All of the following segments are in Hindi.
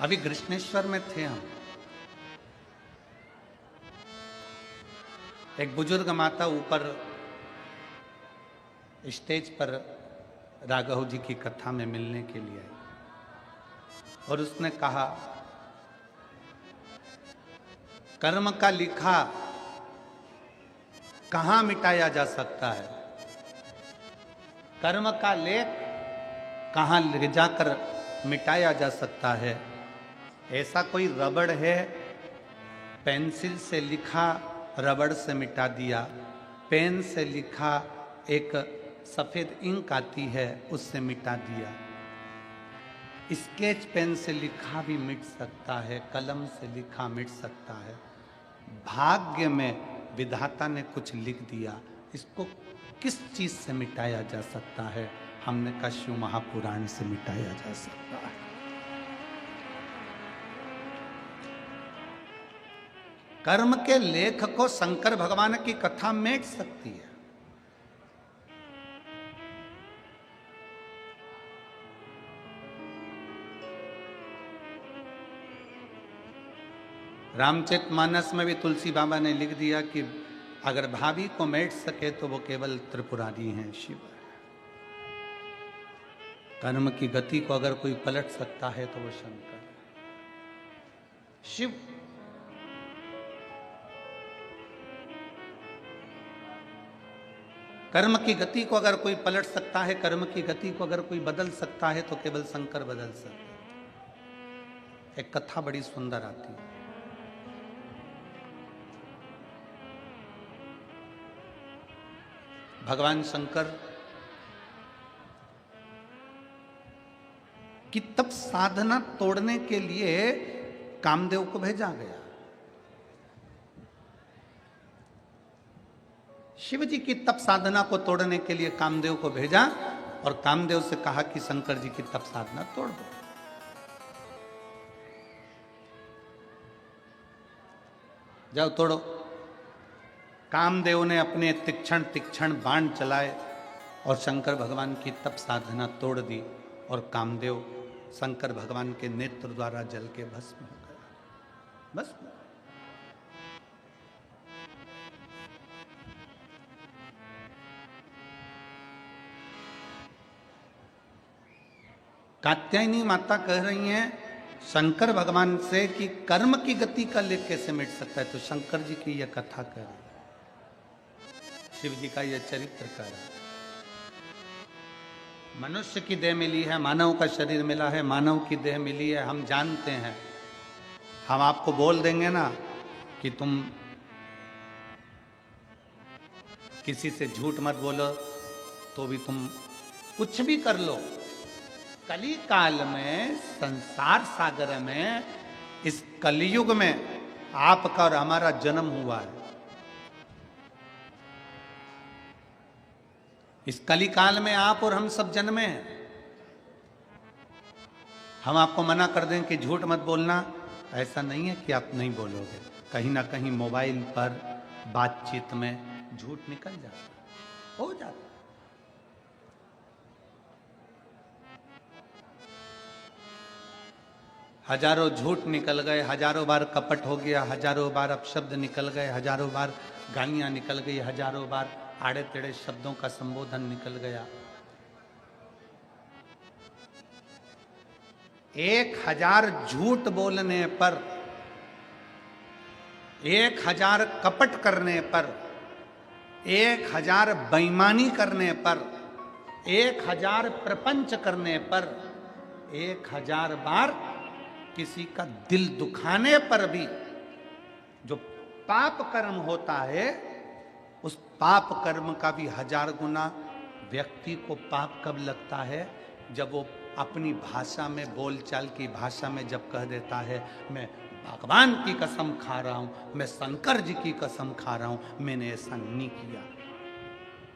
अभी कृष्णेश्वर में थे हम। एक बुजुर्ग माता ऊपर स्टेज पर राघव जी की कथा में मिलने के लिए आई और उसने कहा, कर्म का लिखा कहां मिटाया जा सकता है, कर्म का लेख कहां ले जाकर मिटाया जा सकता है। ऐसा कोई रबड़ है, पेंसिल से लिखा रबड़ से मिटा दिया, पेन से लिखा एक सफेद इंक आती है उससे मिटा दिया, स्केच पेन से लिखा भी मिट सकता है, कलम से लिखा मिट सकता है। भाग्य में विधाता ने कुछ लिख दिया, इसको किस चीज से मिटाया जा सकता है? हमने कहा शिव महापुराण से मिटाया जा सकता है। कर्म के लेख को शंकर भगवान की कथा मेट सकती है। रामचरितमानस में भी तुलसी बाबा ने लिख दिया कि अगर भाभी को मेट सके तो वो केवल त्रिपुरारी हैं, शिव। कर्म की गति को अगर कोई पलट सकता है तो वो शंकर, शिव। कर्म की गति को अगर कोई पलट सकता है, कर्म की गति को अगर कोई बदल सकता है तो केवल शंकर बदल सकते हैं। एक कथा बड़ी सुंदर आती है। भगवान शंकर की तप साधना तोड़ने के लिए कामदेव को भेजा गया। शिव जी की तप साधना को तोड़ने के लिए कामदेव को भेजा और कामदेव से कहा कि शंकर जी की तप साधना तोड़ दो। जाओ तोड़ो। कामदेव ने अपने तीक्ष्ण तीक्ष्ण बाण चलाए और शंकर भगवान की तप साधना तोड़ दी और कामदेव शंकर भगवान के नेत्र द्वारा जल के भस्म हो गया। बस कात्यायनी माता कह रही हैं शंकर भगवान से कि कर्म की गति का लेख कैसे मिट सकता है, तो शंकर जी की यह कथा कर रही है, शिव जी का यह चरित्र कर रहा है। मनुष्य की देह मिली है, मानव का शरीर मिला है, मानव की देह मिली है, हम जानते हैं। हम आपको बोल देंगे ना कि तुम किसी से झूठ मत बोलो, तो भी तुम कुछ भी कर लो। कली काल में, संसार सागर में, इस कलयुग में आपका और हमारा जन्म हुआ है। इस कली काल में आप और हम सब जन्मे हैं। हम आपको मना कर दें कि झूठ मत बोलना, ऐसा नहीं है कि आप नहीं बोलोगे। कहीं ना कहीं मोबाइल पर बातचीत में झूठ निकल जाता, हो जाता। हजारों झूठ निकल गए, हजारों बार कपट हो गया, हजारों बार अपशब्द निकल गए, हजारों बार गालियां निकल गई, हजारों बार आड़े टेढ़े शब्दों का संबोधन निकल गया। 1000 झूठ बोलने पर, 1000 कपट करने पर, 1000 बेईमानी करने पर, 1000 प्रपंच करने पर, 1000 बार किसी का दिल दुखाने पर भी जो पाप कर्म होता है, उस पाप कर्म का भी 1000 गुना व्यक्ति को पाप कब लगता है? जब वो अपनी भाषा में, बोलचाल की भाषा में जब कह देता है मैं भगवान की कसम खा रहा हूं, मैं शंकर जी की कसम खा रहा हूं, मैंने ऐसा नहीं किया।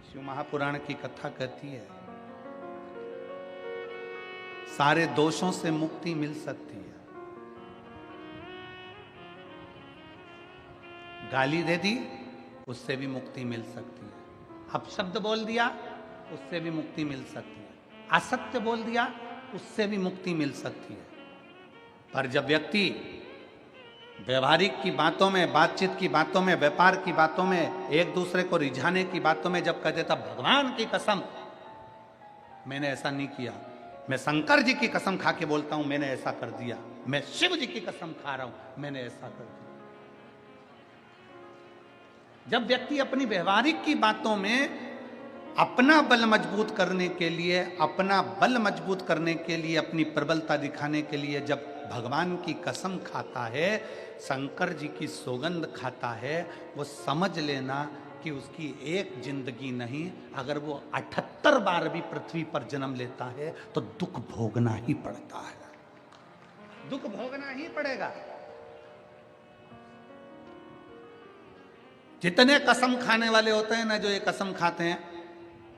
शिव महापुराण की कथा कहती है सारे दोषों से मुक्ति मिल सकती है। गाली दे दी, उससे भी मुक्ति मिल सकती है। अपशब्द बोल दिया, उससे भी मुक्ति मिल सकती है। असत्य बोल दिया, उससे भी मुक्ति मिल सकती है। पर जब व्यक्ति व्यवहारिक की बातों में, बातचीत की बातों में, व्यापार की बातों में, एक दूसरे को रिझाने की बातों में जब कह देता भगवान की कसम मैंने ऐसा नहीं किया, मैं शंकर जी की कसम खा के बोलता हूं मैंने ऐसा कर दिया, मैं शिव जी की कसम खा रहा हूं मैंने ऐसा कर दिया। जब व्यक्ति अपनी व्यवहारिक की बातों में अपना बल मजबूत करने के लिए, अपना बल मजबूत करने के लिए, अपनी प्रबलता दिखाने के लिए जब भगवान की कसम खाता है, शंकर जी की सौगंध खाता है, वो समझ लेना कि उसकी एक जिंदगी नहीं, अगर वो 78 बार भी पृथ्वी पर जन्म लेता है तो दुख भोगना ही पड़ता है, दुख भोगना ही पड़ेगा। जितने कसम खाने वाले होते हैं ना, जो ये कसम खाते हैं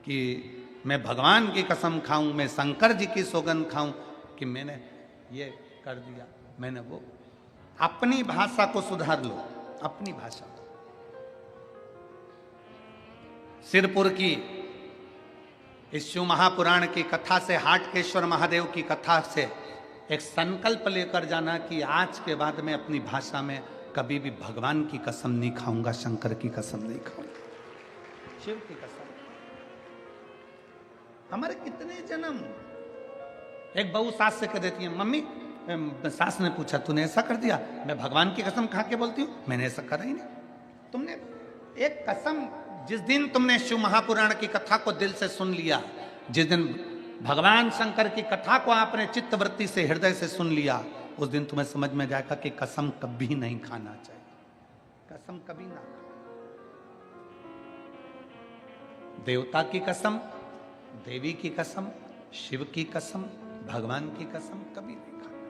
कि मैं भगवान की कसम खाऊं, मैं शंकर जी की सौगंध खाऊं कि मैंने ये कर दिया, मैंने वो, अपनी भाषा को सुधार लो, अपनी भाषा। सिरपुर की इस शिव महापुराण की कथा से, हाटकेश्वर महादेव की कथा से एक संकल्प लेकर जाना कि आज के बाद मैं अपनी भाषा में कभी भी भगवान की कसम नहीं खाऊंगा, शंकर की कसम नहीं खाऊंगा, शिव की कसम। हमारे कितने जन्म, एक बहू सास से कह देती है मम्मी, सास ने पूछा तूने ऐसा कर दिया, मैं भगवान की कसम खा के बोलती हूँ मैंने ऐसा करा ही नहीं। तुमने एक कसम, जिस दिन तुमने शिव महापुराण की कथा को दिल से सुन लिया, जिस दिन भगवान शंकर की कथा को आपने चित्तवृत्ति से, हृदय से सुन लिया, उस दिन तुम्हें समझ में जाएगा कि कसम कभी नहीं खाना चाहिए, कसम कभी ना खाना। देवता की कसम, देवी की कसम, शिव की कसम, भगवान की कसम कभी नहीं खाना,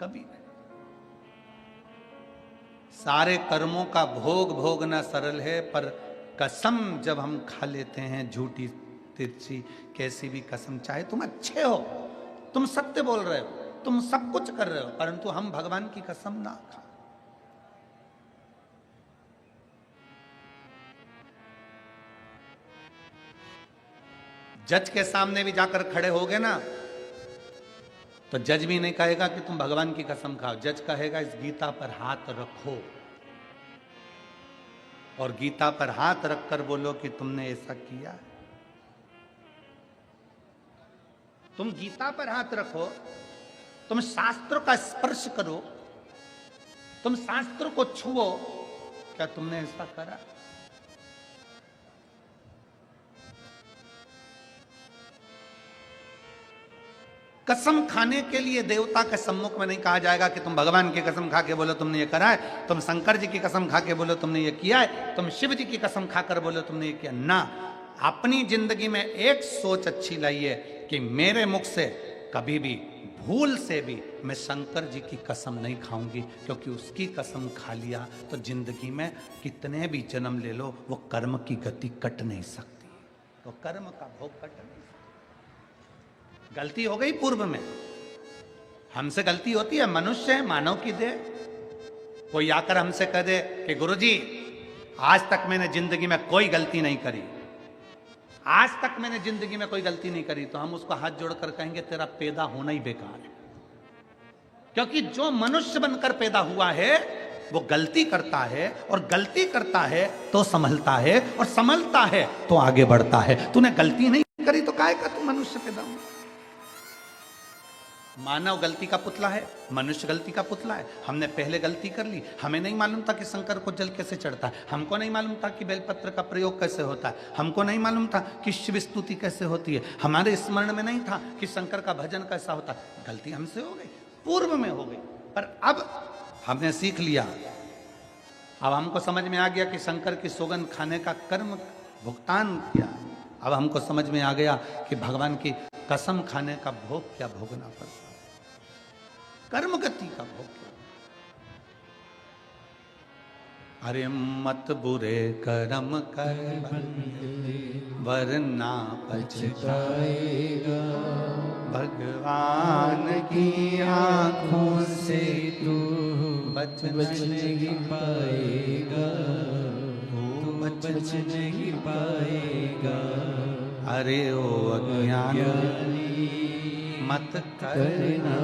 कभी नहीं। सारे कर्मों का भोग भोगना सरल है, पर कसम जब हम खा लेते हैं, झूठी तिरछी कैसी भी कसम, चाहे तुम अच्छे हो, तुम सत्य बोल रहे हो, तुम सब कुछ कर रहे हो, परंतु हम भगवान की कसम ना खा। जज के सामने भी जाकर खड़े होगे ना, तो जज भी नहीं कहेगा कि तुम भगवान की कसम खाओ, जज कहेगा इस गीता पर हाथ रखो, और गीता पर हाथ रखकर बोलो कि तुमने ऐसा किया। तुम गीता पर हाथ रखो, तुम शास्त्र का स्पर्श करो, तुम शास्त्र को छुओ, क्या तुमने ऐसा करा? कसम खाने के लिए देवता के सम्मुख में नहीं कहा जाएगा कि तुम भगवान की कसम खा के बोलो तुमने ये करा है, तुम शंकर जी की कसम खा के बोलो तुमने ये किया है, तुम शिव जी की कसम खाकर बोलो तुमने ये किया ना। अपनी जिंदगी में एक सोच अच्छी लाइए कि मेरे मुख से कभी भी भूल से भी मैं शंकर जी की कसम नहीं खाऊंगी, क्योंकि उसकी कसम खा लिया तो जिंदगी में कितने भी जन्म ले लो, वो कर्म की गति कट नहीं सकती, तो कर्म का भोग कट नहीं सकता। गलती हो गई पूर्व में, हमसे गलती होती है, मनुष्य है, मानव की देह। कोई आकर हमसे कह दे कि गुरुजी आज तक मैंने जिंदगी में कोई गलती नहीं करी, आज तक मैंने जिंदगी में कोई गलती नहीं करी, तो हम उसको हाथ जोड़कर कहेंगे तेरा पैदा होना ही बेकार है। क्योंकि जो मनुष्य बनकर पैदा हुआ है वो गलती करता है, और गलती करता है तो संभलता है, और संभलता है तो आगे बढ़ता है। तूने गलती नहीं करी तो काहे का तू मनुष्य पैदा हुआ? मानव गलती का पुतला है, मनुष्य गलती का पुतला है। हमने पहले गलती कर ली, हमें नहीं मालूम था कि शंकर को जल कैसे चढ़ता है, हमको नहीं मालूम था कि बेलपत्र का प्रयोग कैसे होता है, हमको नहीं मालूम था कि शिव स्तुति कैसे होती है, हमारे स्मरण में नहीं था कि शंकर का भजन कैसा होता है। गलती हमसे हो गई, पूर्व में हो गई, पर अब हमने सीख लिया, अब हमको समझ में आ गया कि शंकर की सौगंध खाने का कर्म भुगतान किया। अब हमको समझ में आ गया कि भगवान की कसम खाने का भोग क्या भोगना पड़ता, कर्म गति का भोग क्या। अरे मत बुरे कर्म कर वरना पछताएगा, भगवान की आंखों से तू बच नहीं पाएगा, तू बच नहीं पाएगा। अरे ओ अज्ञानी मत करना